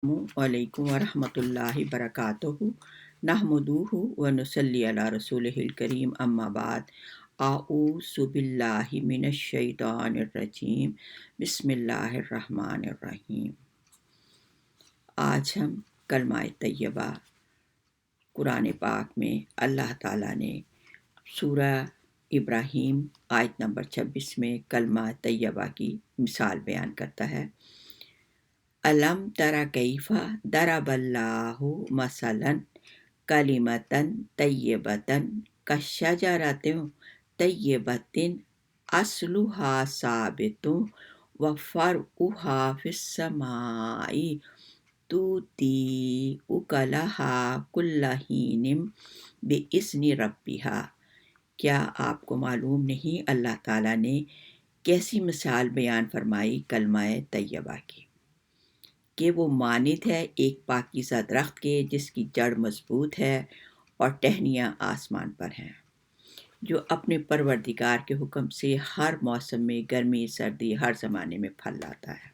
अस्सलामुअलैकुम वरहमतुल्लाहि वबरकातुहू नहमदुहु व नुसल्ली अला रसूलिहिल करीम अम्मा बाद आऊज़ु बिल्लाहि मिनश शैतानिर रजीम बिस्मिल्लाहिर रहमानिर रहीम। आज हम कलमा तैयबा कुरान पाक में अल्लाह ताला ने सूरा इब्राहीम आयत नंबर 26 में कलमा तैयबा की मिसाल बयान करता है। अलम तरा कैफा दरबल्लाहु मसलन कलिमतन तय्यबतन कशजरतिन तय्यबतिन अस्लुहा साबितुन व फरउहा फिस्समाई तूती उकलहा कुल्लहीनिम बिइज़्नि रब्बिहा। क्या आपको मालूम नहीं अल्लाह ताला ने कैसी मिसाल बयान फरमाई कलमा तैयबा की कि वो मानित है एक पाकीज़ा दरख्त के जिसकी जड़ मजबूत है और टहनियाँ आसमान पर हैं, जो अपने परवरदिगार के हुक्म से हर मौसम में गर्मी सर्दी हर ज़माने में फल लाता है।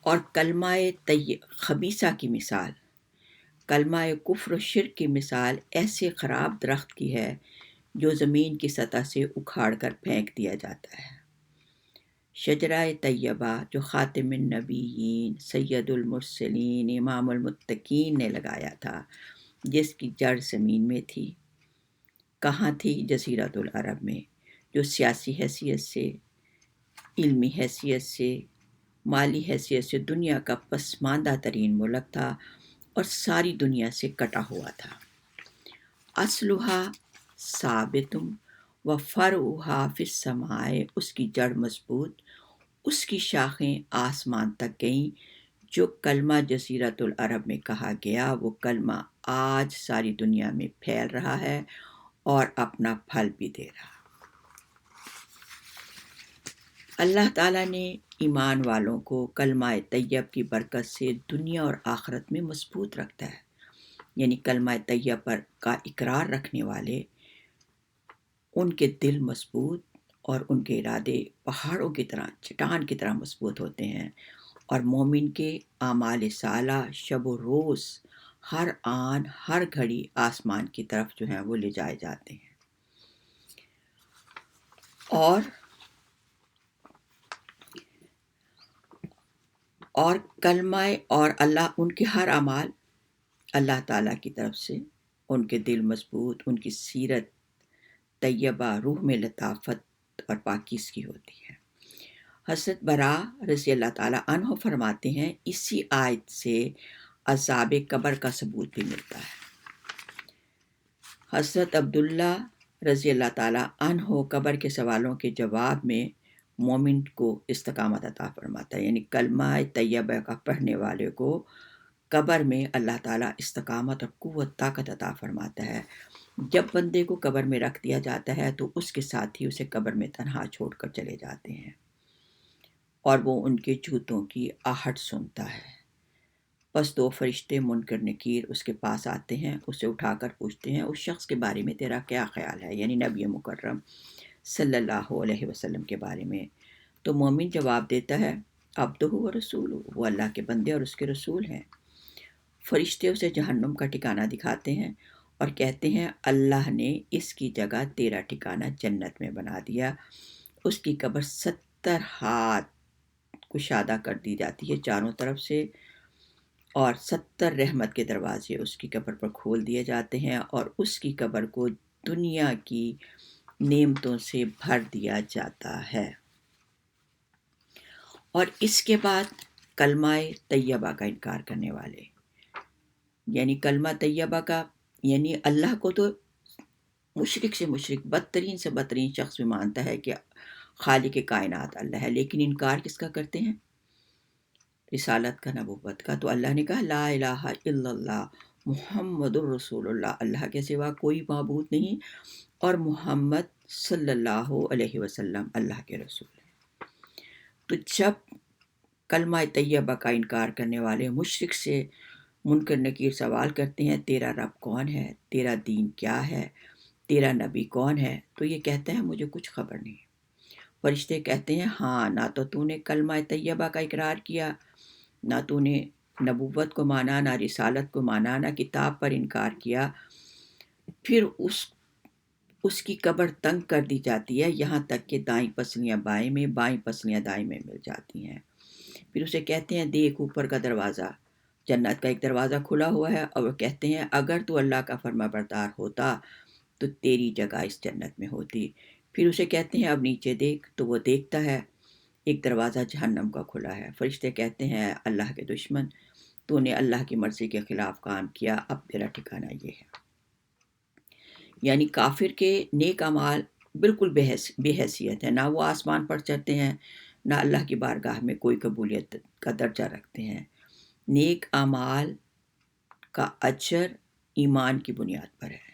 और कलमा खबीसा की मिसाल, कलमा कुफ्र शिर्क की मिसाल ऐसे ख़राब दरख्त की है जो ज़मीन की सतह से उखाड़ कर फेंक दिया जाता है। शजराए तैयबा जो ख़ातिमुन नबीयीन सैयदुल मुरसलीन इमामुल मुत्तकीन ने लगाया था, जिसकी जड़ ज़मीन में थी। कहाँ थी? जज़ीरतुल अरब में, जो सियासी हैसियत से, इल्मी हैसियत से, माली हैसियत से दुनिया का पसमानदा तरीन मुल्क था और सारी दुनिया से कटा हुआ था। अस्लुहा साबितुम व फरउहा फिस्समाए, उसकी जड़ मजबूत, उसकी शाखें आसमान तक गईं। जो कलमा जज़ीरतुल अरब में कहा गया वो कलमा आज सारी दुनिया में फैल रहा है और अपना फल भी दे रहा। अल्लाह ताला ने ईमान वालों को कलमा तैयब की बरकत से दुनिया और आखिरत में मजबूत रखता है। यानी कलमा तैयब पर का इकरार रखने वाले, उनके दिल मजबूत और उनके इरादे पहाड़ों की तरह, चट्टान की तरह मजबूत होते हैं। और मोमिन के आमाल साला शब व रोज़ हर आन हर घड़ी आसमान की तरफ जो है वो ले जाए जाते हैं। और कलमाए और अल्लाह उनके हर अमाल अल्लाह ताला की तरफ से, उनके दिल मजबूत, उनकी सीरत तैयबा रूह में लताफत और पाकीज़गी होती है। हज़रत बरा रज़ी अल्लाह ताला अन्हो फरमाते हैं, इसी आयत से अज़ाब कब्र का सबूत भी मिलता है। हज़रत अब्दुल्ला रज़ी अल्लाह ताला अन्हो कब्र के सवालों के जवाब में मोमिन को इस्तिकामत अता फरमाता है। यानी कलमा तैयबा का पढ़ने वाले को कब्र में अल्लाह ताला इस्तिकामत और कुव्वत ताकत अता फरमाता है। जब बंदे को कब्र में रख दिया जाता है तो उसके साथ ही उसे कब्र में तन्हा छोड़कर चले जाते हैं और वो उनके जूतों की आहट सुनता है। बस दो फरिश्ते मुनकर नकीर उसके पास आते हैं, उसे उठाकर पूछते हैं, उस शख्स के बारे में तेरा क्या ख्याल है, यानी नबी मुकर्रम सल्लल्लाहु अलैहि वसल्लम के बारे में। तो मोमिन जवाब देता है, अब्दुहु व रसूलुहु, वो अल्लाह के बंदे और उसके रसूल हैं। फरिश्ते उसे जहन्नुम का ठिकाना दिखाते हैं और कहते हैं, अल्लाह ने इसकी जगह तेरा ठिकाना जन्नत में बना दिया। उसकी कब्र 70 हाथ कुशादा कर दी जाती है चारों तरफ से और 70 रहमत के दरवाजे उसकी कब्र पर खोल दिए जाते हैं और उसकी कब्र को दुनिया की नेमतों से भर दिया जाता है। और इसके बाद कलमा तैयबा का इनकार करने वाले, यानी कलमा तैयबा का, यानी अल्लाह को तो मुशरिक से मुशरिक, बदतरीन से बदतरीन शख्स भी मानता है कि खालिक कायनात अल्लाह है, लेकिन इनकार किसका करते हैं? रिसालत का, नबुव्वत का। तो अल्लाह ने कहा, ला इलाहा इल्लल्लाह मुहम्मदुर रसूलुल्लाह, अल्लाह के सिवा कोई माबूद नहीं और मोहम्मद सल्लल्लाहु अलैहि वसल्लम अल्लाह के रसूल हैं। तो जब कलमा तैयबा का इनकार करने वाले मुशरिक से मुनकर नकीर सवाल करते हैं, तेरा रब कौन है, तेरा दीन क्या है, तेरा नबी कौन है, तो ये कहता है, मुझे कुछ खबर नहीं। फरिश्ते कहते हैं, हाँ, ना तो तूने कलमा तैयबा का इकरार किया نہ تو نے نبوت کو مانا، نہ رسالت کو مانا، نہ کتاب پر انکار کیا، پھر اس کی قبر تنگ کر دی جاتی ہے، یہاں تک کہ دائیں پسلیاں بائیں میں، بائیں پسلیاں دائیں میں مل جاتی ہیں۔ پھر اسے کہتے ہیں دیکھ اوپر کا دروازہ، جنت کا ایک دروازہ کھلا ہوا ہے، اور وہ کہتے ہیں اگر تو اللہ کا فرما بردار ہوتا تو تیری جگہ اس جنت میں ہوتی۔ پھر اسے کہتے ہیں اب نیچے دیکھ، تو وہ دیکھتا ہے ایک دروازہ جہنم کا کھلا ہے۔ فرشتے کہتے ہیں اللہ کے دشمن، تو نے اللہ کی مرضی کے خلاف کام کیا، اب تیرا ٹھکانہ یہ ہے۔ یعنی کافر کے نیک اعمال بالکل بے حیثیت ہے، نہ وہ آسمان پر چڑھتے ہیں، نہ اللہ کی بارگاہ میں کوئی قبولیت کا درجہ رکھتے ہیں۔ نیک اعمال کا اجر ایمان کی بنیاد پر ہے۔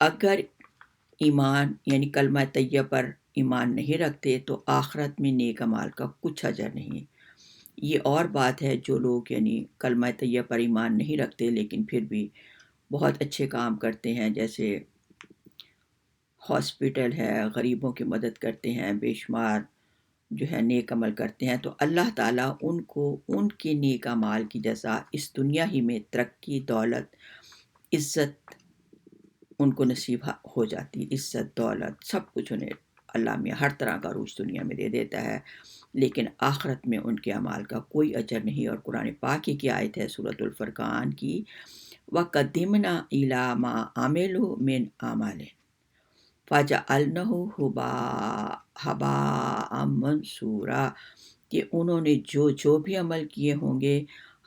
اگر ایمان یعنی کلمہ طیبہ پر ایمان نہیں رکھتے تو آخرت میں نیک اعمال کا کچھ اجر نہیں۔ یہ اور بات ہے جو لوگ یعنی کلمہ طیبہ پر ایمان نہیں رکھتے لیکن پھر بھی بہت اچھے کام کرتے ہیں، جیسے ہاسپٹل ہے، غریبوں کی مدد کرتے ہیں، بے شمار جو ہے نیک عمل کرتے ہیں، تو اللہ تعالیٰ ان کو ان کے نیک اعمال کی جزا اس دنیا ہی میں ترقی، دولت، عزت ان کو نصیب ہو جاتی۔ عزت، دولت، سب کچھ انہیں اللہ میں ہر طرح کا عروج دنیا میں دے دیتا ہے، لیکن آخرت میں ان کے اعمال کا کوئی اجر نہیں۔ اور قرآن پاک کی ایت ہے سورۃ الفرقان کی، وَقَدِّمْنَا إِلَىٰ مَا عَمِلُوا مِنْ عَمَلٍ فَجَعَلْنَاهُ هَبَاءً مَنْثُورًا، کہ انہوں نے جو بھی عمل کیے ہوں گے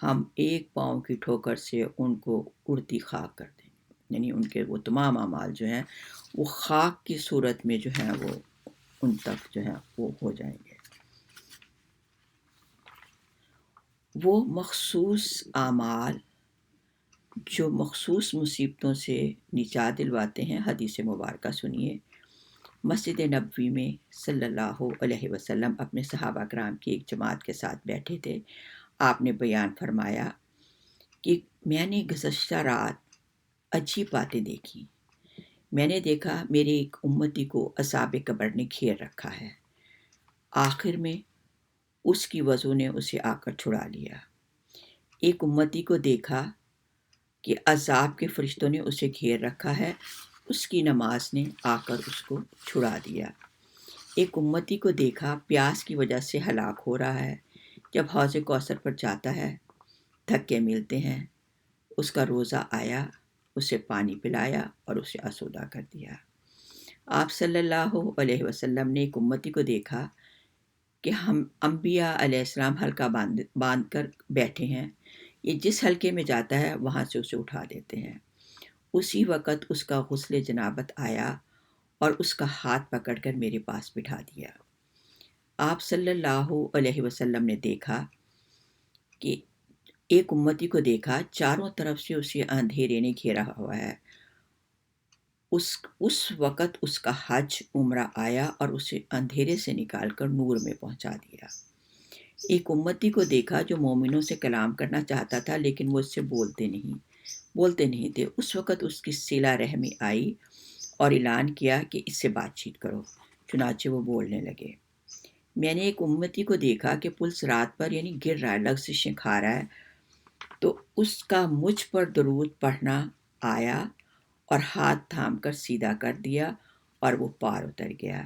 ہم ایک پاؤں کی ٹھوکر سے ان کو اڑتی خاک کر دیں گے، یعنی ان کے وہ تمام اعمال جو ہیں وہ خاک کی صورت میں جو ہیں وہ ان تک جو ہے وہ ہو جائیں گے۔ وہ مخصوص اعمال جو مخصوص مصیبتوں سے نجات دلواتے ہیں، حدیث مبارکہ سنیے۔ مسجد نبوی میں صلی اللہ علیہ وسلم اپنے صحابہ کرام کی ایک جماعت کے ساتھ بیٹھے تھے۔ آپ نے بیان فرمایا کہ میں نے گزشتہ رات عجیب باتیں دیکھی۔ میں نے دیکھا میرے ایک امتی کو عذاب قبر نے گھیر رکھا ہے، آخر میں اس کی وضو نے اسے آ کر چھڑا لیا۔ ایک امتی کو دیکھا کہ عذاب کے فرشتوں نے اسے گھیر رکھا ہے، اس کی نماز نے آ کر اس کو چھڑا دیا۔ ایک امتی کو دیکھا پیاس کی وجہ سے ہلاک ہو رہا ہے، جب حوض کوثر پر جاتا ہے دھکے ملتے ہیں، اس کا روزہ آیا، اسے پانی پلایا اور اسے آسودہ کر دیا۔ آپ صلی اللہ علیہ وسلم نے ایک امتی کو دیکھا کہ ہم انبیاء علیہ السلام حلقہ باندھ کر بیٹھے ہیں، یہ جس حلقے میں جاتا ہے وہاں سے اسے اٹھا دیتے ہیں۔ اسی وقت اس کا غسل جنابت آیا اور اس کا ہاتھ پکڑ کر میرے پاس بٹھا دیا۔ آپ صلی اللہ علیہ وسلم نے دیکھا کہ ایک امتی کو دیکھا چاروں طرف سے اسے اندھیرے نے گھیرا ہوا ہے، اس وقت اس کا حج عمرہ آیا اور اسے اندھیرے سے نکال کر نور میں پہنچا دیا۔ ایک امتی کو دیکھا جو مومنوں سے کلام کرنا چاہتا تھا لیکن وہ اس سے بولتے نہیں تھے، اس وقت اس کی صلہ رحمی آئی اور اعلان کیا کہ اس سے بات چیت کرو، چنانچہ وہ بولنے لگے۔ میں نے ایک امتی کو دیکھا کہ پل صراط پر یعنی گر رہا ہے، لغزشیں کھا رہا ہے، تو اس کا مجھ پر درود پڑھنا آیا اور ہاتھ تھام کر سیدھا کر دیا اور وہ پار اتر گیا۔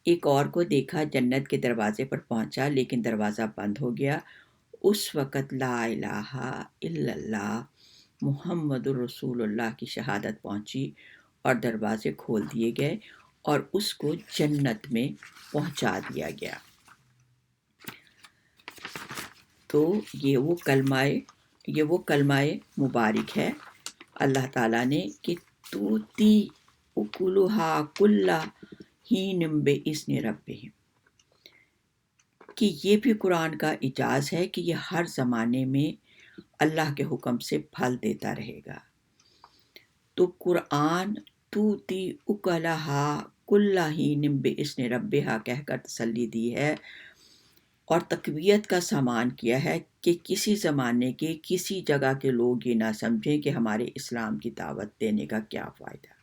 ایک اور کو دیکھا جنت کے دروازے پر پہنچا لیکن دروازہ بند ہو گیا، اس وقت لا الہ الا اللہ محمد الرسول اللہ کی شہادت پہنچی اور دروازے کھول دیے گئے اور اس کو جنت میں پہنچا دیا گیا۔ تو یہ وہ کلمہ مبارک ہے اللہ تعالیٰ نے کہ توتی اکلھا کل حین بإذن ربہم، کہ یہ بھی قرآن کا اعجاز ہے کہ یہ ہر زمانے میں اللہ کے حکم سے پھل دیتا رہے گا۔ تو قرآن توتی اکلھا کل حین بإذن ربہا کہہ کر تسلی دی ہے اور تقویت کا سامان کیا ہے کہ کسی زمانے کے کسی جگہ کے لوگ یہ نہ سمجھیں کہ ہمارے اسلام کی دعوت دینے کا کیا فائدہ۔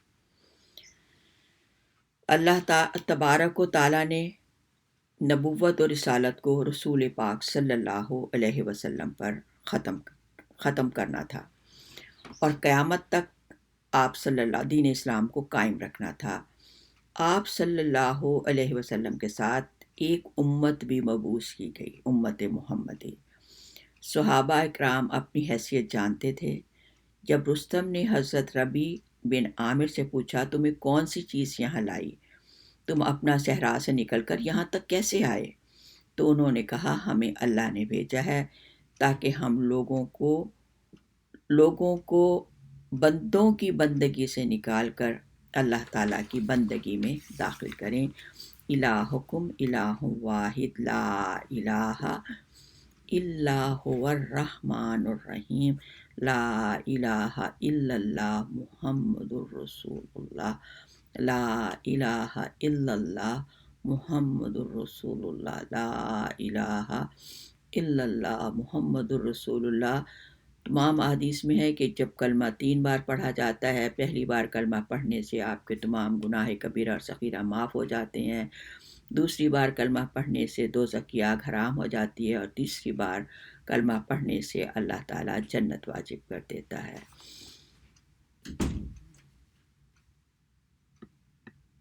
اللہ تبارک و تعالیٰ نے नबुव्वत और रिसालत को रसूल पाक सल्लल्लाहु अलैहि वसल्लम पर ख़त्म करना था और क़यामत तक आप दीन इस्लाम को कायम रखना था। आप सल्लल्लाहु अलैहि वसल्लम के साथ एक उम्मत भी मबूस की गई, उम्मत मुहम्मदी। सहाबा इकराम अपनी हैसियत जानते थे। जब रुस्तम ने हज़रत रबी बिन आमिर से पूछा, तुम्हें कौन सी चीज़ यहाँ लाई, तुम अपना सहरा से निकलकर यहाँ तक कैसे आए? तो उन्होंने कहा, हमें अल्लाह ने भेजा है ताकि हम लोगों को बंदों की बंदगी से निकाल कर अल्लाह ताला की बंदगी में दाखिल करें। इलाहुकुम इलाहुं वाहिद ला इलाहा इल्ला हुवर रहमानुर रहीम ला इलाहा इल्लल्लाह मुहम्मदुर रसूलुल्लाह ला इलाहा इल्लल्लाह मुहम्मदुर रसूलुल्लाह ला इलाहा इल्लल्लाह मुहम्मदुर रसूलुल्लाह। तमाम अहदीस में है कि जब कलमा 3 बार पढ़ा जाता है, पहली बार कलमा पढ़ने से आपके तमाम गुनाह कबीरा और सगीरा माफ़ हो जाते हैं। दूसरी बार कलमा पढ़ने से दोज़ख की आग हराम हो जाती है और तीसरी बार कलमा पढ़ने से अल्लाह ताला जन्नत वाजिब कर देता है।